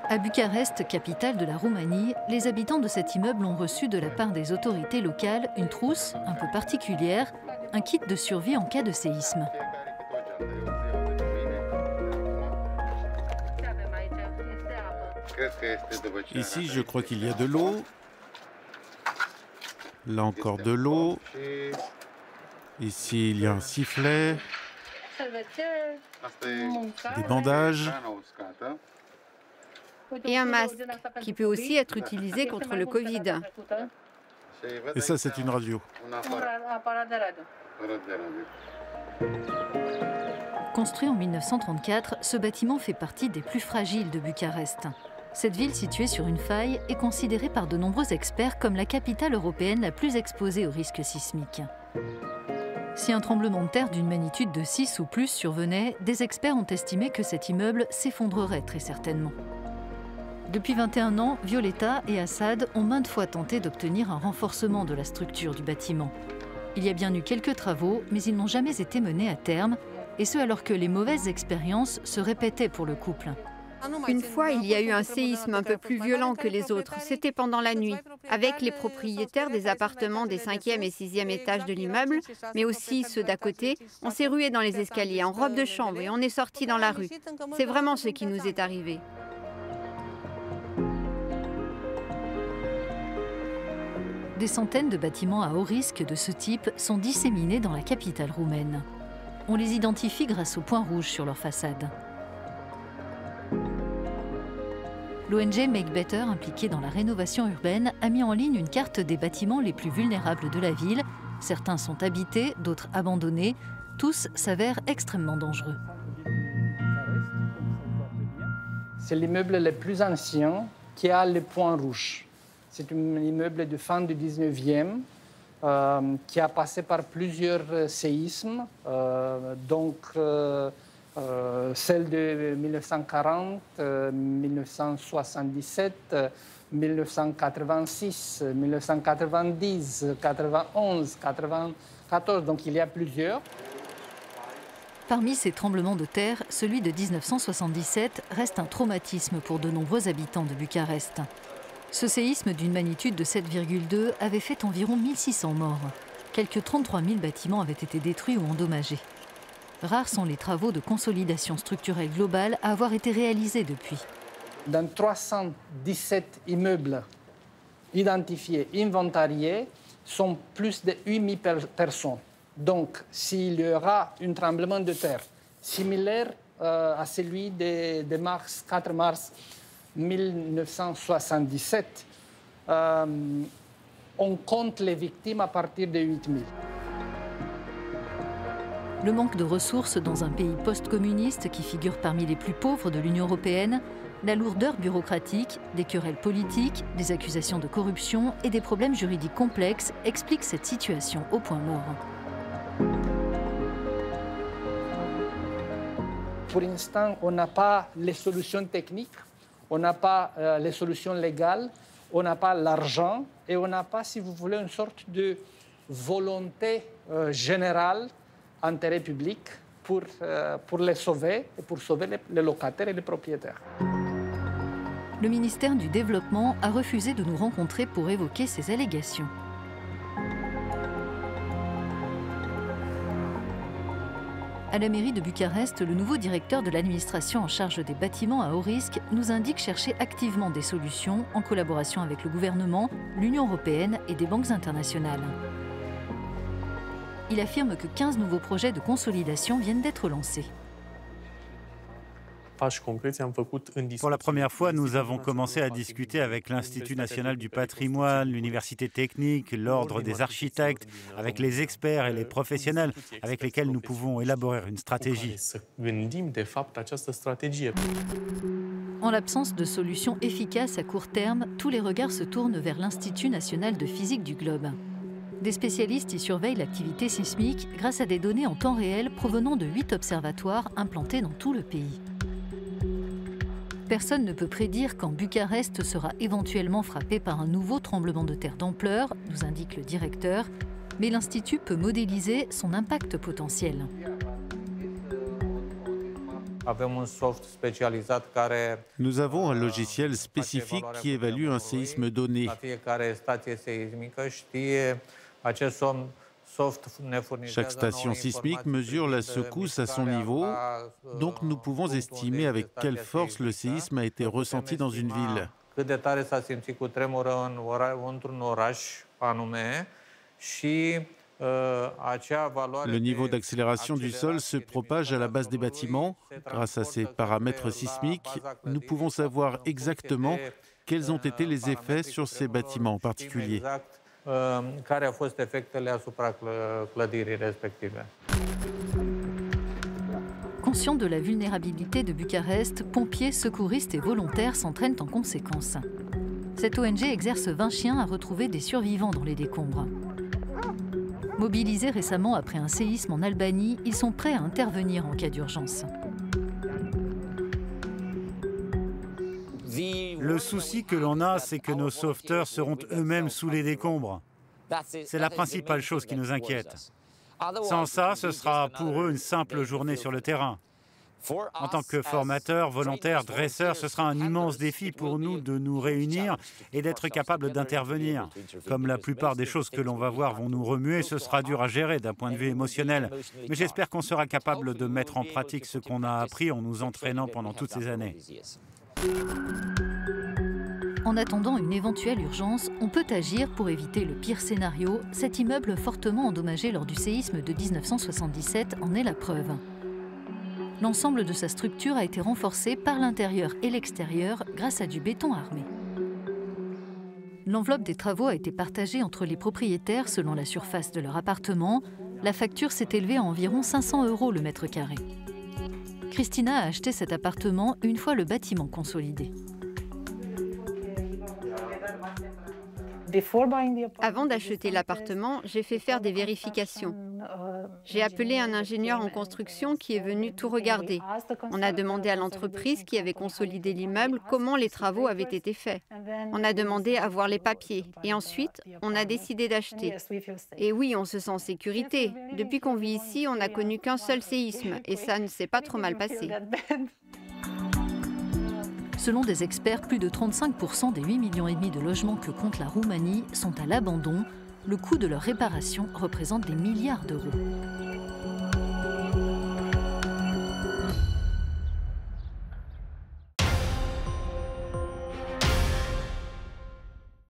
À Bucarest, capitale de la Roumanie, les habitants de cet immeuble ont reçu de la part des autorités locales une trousse un peu particulière, un kit de survie en cas de séisme. Ici, je crois qu'il y a de l'eau. Là encore de l'eau. Ici, il y a un sifflet. Des bandages. Et un masque, qui peut aussi être utilisé contre le Covid. Et ça, c'est une radio. Construit en 1934, ce bâtiment fait partie des plus fragiles de Bucarest. Cette ville située sur une faille est considérée par de nombreux experts comme la capitale européenne la plus exposée aux risques sismiques. Si un tremblement de terre d'une magnitude de 6 ou plus survenait, des experts ont estimé que cet immeuble s'effondrerait très certainement. Depuis 21 ans, Violeta et Assad ont maintes fois tenté d'obtenir un renforcement de la structure du bâtiment. Il y a bien eu quelques travaux, mais ils n'ont jamais été menés à terme, et ce alors que les mauvaises expériences se répétaient pour le couple. Une fois, il y a eu un séisme un peu plus violent que les autres. C'était pendant la nuit, avec les propriétaires des appartements des 5e et 6e étages de l'immeuble, mais aussi ceux d'à côté. On s'est rués dans les escaliers en robe de chambre et on est sortis dans la rue. C'est vraiment ce qui nous est arrivé. Des centaines de bâtiments à haut risque de ce type sont disséminés dans la capitale roumaine. On les identifie grâce aux points rouges sur leur façade. L'ONG Make Better, impliquée dans la rénovation urbaine, a mis en ligne une carte des bâtiments les plus vulnérables de la ville. Certains sont habités, d'autres abandonnés. Tous s'avèrent extrêmement dangereux. C'est l'immeuble le plus ancien qui a les points rouges. C'est un immeuble de fin du 19e qui a passé par plusieurs séismes, celle de 1940, 1977, 1986, 1990, 91, 94, donc il y a plusieurs. Parmi ces tremblements de terre, celui de 1977 reste un traumatisme pour de nombreux habitants de Bucarest. Ce séisme d'une magnitude de 7,2 avait fait environ 1600 morts. Quelques 33 000 bâtiments avaient été détruits ou endommagés. Rares sont les travaux de consolidation structurelle globale à avoir été réalisés depuis. Dans 317 immeubles identifiés, inventariés, sont plus de 8000 personnes. Donc, s'il y aura un tremblement de terre similaire à celui de 4 mars 1977, on compte les victimes à partir de 8000. Le manque de ressources dans un pays post-communiste qui figure parmi les plus pauvres de l'Union européenne, la lourdeur bureaucratique, des querelles politiques, des accusations de corruption et des problèmes juridiques complexes expliquent cette situation au point mort. Pour l'instant, on n'a pas les solutions techniques, on n'a pas les solutions légales, on n'a pas l'argent et on n'a pas, si vous voulez, une sorte de volonté générale, intérêt public, pour les sauver et pour sauver les locataires et les propriétaires. Le ministère du Développement a refusé de nous rencontrer pour évoquer ces allégations. À la mairie de Bucarest, le nouveau directeur de l'administration en charge des bâtiments à haut risque nous indique chercher activement des solutions en collaboration avec le gouvernement, l'Union européenne et des banques internationales. Il affirme que 15 nouveaux projets de consolidation viennent d'être lancés. Pour la première fois, nous avons commencé à discuter avec l'Institut national du patrimoine, l'Université technique, l'Ordre des architectes, avec les experts et les professionnels avec lesquels nous pouvons élaborer une stratégie. En l'absence de solutions efficaces à court terme, tous les regards se tournent vers l'Institut national de physique du globe. Des spécialistes y surveillent l'activité sismique grâce à des données en temps réel provenant de 8 observatoires implantés dans tout le pays. Personne ne peut prédire quand Bucarest sera éventuellement frappé par un nouveau tremblement de terre d'ampleur, nous indique le directeur, mais l'Institut peut modéliser son impact potentiel. Nous avons un logiciel spécifique qui évalue un séisme donné. Chaque station sismique mesure la secousse à son niveau, donc nous pouvons estimer avec quelle force le séisme a été ressenti dans une ville. Le niveau d'accélération du sol se propage à la base des bâtiments. Grâce à ces paramètres sismiques, nous pouvons savoir exactement quels ont été les effets sur ces bâtiments en particulier. Conscients de la vulnérabilité de Bucarest, pompiers, secouristes et volontaires s'entraînent en conséquence. Cette ONG exerce 20 chiens à retrouver des survivants dans les décombres. Mobilisés récemment après un séisme en Albanie, ils sont prêts à intervenir en cas d'urgence. Le souci que l'on a, c'est que nos sauveteurs seront eux-mêmes sous les décombres. C'est la principale chose qui nous inquiète. Sans ça, ce sera pour eux une simple journée sur le terrain. En tant que formateurs, volontaires, dresseurs, ce sera un immense défi pour nous de nous réunir et d'être capables d'intervenir. Comme la plupart des choses que l'on va voir vont nous remuer, ce sera dur à gérer d'un point de vue émotionnel. Mais j'espère qu'on sera capable de mettre en pratique ce qu'on a appris en nous entraînant pendant toutes ces années. En attendant une éventuelle urgence, on peut agir pour éviter le pire scénario. Cet immeuble fortement endommagé lors du séisme de 1977 en est la preuve. L'ensemble de sa structure a été renforcé par l'intérieur et l'extérieur grâce à du béton armé. L'enveloppe des travaux a été partagée entre les propriétaires selon la surface de leur appartement. La facture s'est élevée à environ 500 € le mètre carré. Christina a acheté cet appartement une fois le bâtiment consolidé. Avant d'acheter l'appartement, j'ai fait faire des vérifications. J'ai appelé un ingénieur en construction qui est venu tout regarder. On a demandé à l'entreprise qui avait consolidé l'immeuble comment les travaux avaient été faits. On a demandé à voir les papiers et ensuite, on a décidé d'acheter. Et oui, on se sent en sécurité. Depuis qu'on vit ici, on n'a connu qu'un seul séisme et ça ne s'est pas trop mal passé. Selon des experts, plus de 35% des 8,5 millions de logements que compte la Roumanie sont à l'abandon. Le coût de leur réparation représente des milliards d'euros.